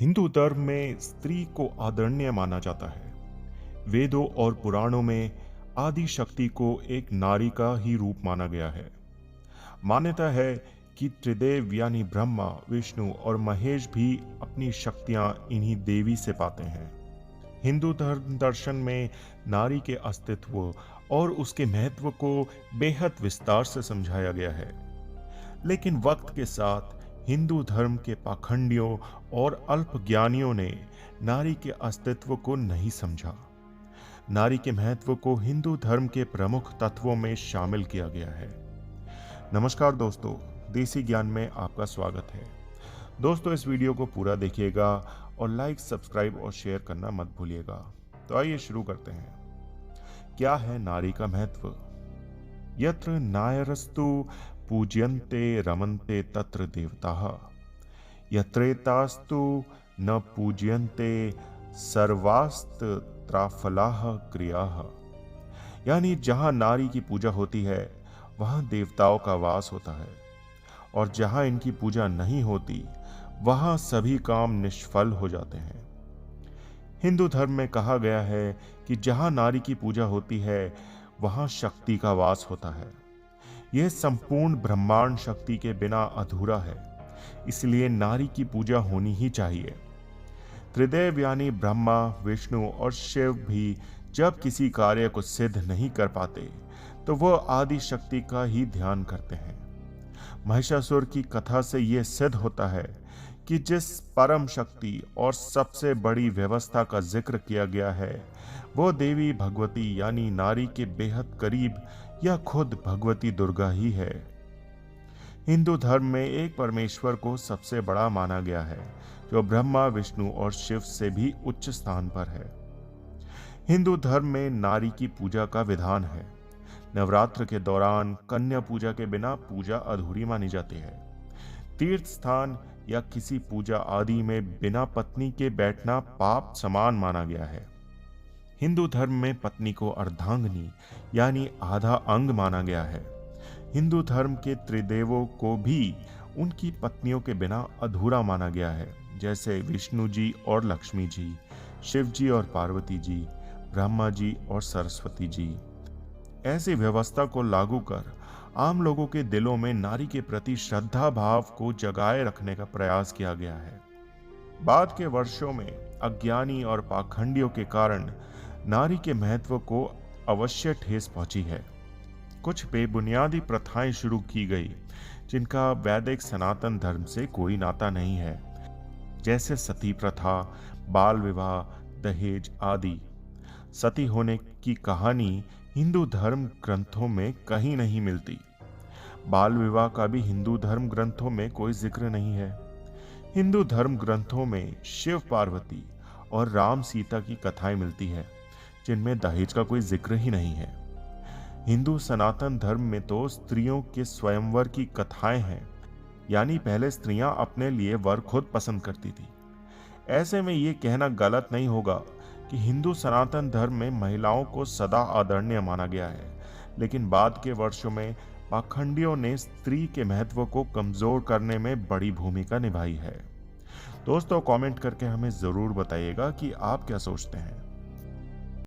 हिंदू धर्म में स्त्री को आदरणीय माना जाता है। वेदों और पुराणों में आदि शक्ति को एक नारी का ही रूप माना गया है। मान्यता है कि त्रिदेव यानी ब्रह्मा, विष्णु और महेश भी अपनी शक्तियां इन्हीं देवी से पाते हैं। हिंदू धर्म दर्शन में नारी के अस्तित्व और उसके महत्व को बेहद विस्तार से समझाया गया है। लेकिन वक्त के साथ हिंदू धर्म के पाखंडियों और अल्पज्ञानियों ने नारी के अस्तित्व को नहीं समझा। नारी के महत्व को हिंदू धर्म के प्रमुख तत्वों में शामिल किया गया है। नमस्कार दोस्तों, देसी ज्ञान में आपका स्वागत है। दोस्तों, इस वीडियो को पूरा देखिएगा और लाइक, सब्सक्राइब और शेयर करना मत भूलिएगा। तो आइए शुरू करते हैं। क्या है नारी का महत्व? यत्र नायरस्तु पूज्यन्ते रमन्ते तत्र देवताः, यत्रेतास्तु न पूज्यन्ते सर्वास्त्राफलाः क्रियाः। यानी जहां नारी की पूजा होती है वहां देवताओं का वास होता है, और जहां इनकी पूजा नहीं होती वहां सभी काम निष्फल हो जाते हैं। हिंदू धर्म में कहा गया है कि जहां नारी की पूजा होती है वहां शक्ति का वास होता है। यह संपूर्ण ब्रह्मांड शक्ति के बिना अधूरा है, इसलिए नारी की पूजा होनी ही चाहिए। त्रिदेव यानी ब्रह्मा, विष्णु और शिव भी जब किसी कार्य को सिद्ध नहीं कर पाते तो वह आदि शक्ति का ही ध्यान करते हैं। महिषासुर की कथा से यह सिद्ध होता है कि जिस परम शक्ति और सबसे बड़ी व्यवस्था का जिक्र किया गया है वो देवी भगवती यानी नारी के बेहद करीब या खुद भगवती दुर्गा ही है। हिंदू धर्म में एक परमेश्वर को सबसे बड़ा माना गया है जो ब्रह्मा, विष्णु और शिव से भी उच्च स्थान पर है। हिंदू धर्म में नारी की पूजा का विधान है। नवरात्र के दौरान कन्या पूजा के बिना पूजा अधूरी मानी जाती है। तीर्थ स्थान या किसी पूजा आदि में बिना पत्नी के बैठना पाप समान माना गया है। हिंदू धर्म में पत्नी को अर्धांगिनी यानी आधा अंग माना गया है। हिंदू धर्म के त्रिदेवों को भी उनकी पत्नियों के बिना अधूरा माना गया है, जैसे विष्णु जी और लक्ष्मी जी, शिव जी और पार्वती जी, ब्रह्मा जी और सरस्वती जी। ऐसी व्यवस्था को लागू कर आम लोगों के दिलों में नारी के प्रति श्रद्धा भाव को जगाए रखने का प्रयास किया गया है। बाद के वर्षों में अज्ञानी और पाखंडियों के कारण नारी के महत्व को अवश्य ठेस पहुंची है। कुछ बेबुनियादी प्रथाएं शुरू की गई जिनका वैदिक सनातन धर्म से कोई नाता नहीं है, जैसे सती प्रथा, बाल विवाह, दहेज आदि। सती होने की कहानी हिंदू धर्म ग्रंथों में कहीं नहीं मिलती। बाल विवाह का भी हिंदू धर्म ग्रंथों में कोई जिक्र नहीं है। हिंदू धर्म ग्रंथों में शिव पार्वती और राम सीता की कथाएं मिलती है जिनमें दहेज का कोई जिक्र ही नहीं है। हिंदू सनातन धर्म में तो स्त्रियों के स्वयंवर की कथाएं हैं, यानी पहले स्त्रियां अपने लिए वर खुद पसंद करती थी। ऐसे में ये कहना गलत नहीं होगा कि हिंदू सनातन धर्म में महिलाओं को सदा आदरणीय माना गया है, लेकिन बाद के वर्षों में पाखंडियों ने स्त्री के महत्व को कमजोर करने में बड़ी भूमिका निभाई है। दोस्तों, कमेंट करके हमें जरूर बताइएगा कि आप क्या सोचते हैं।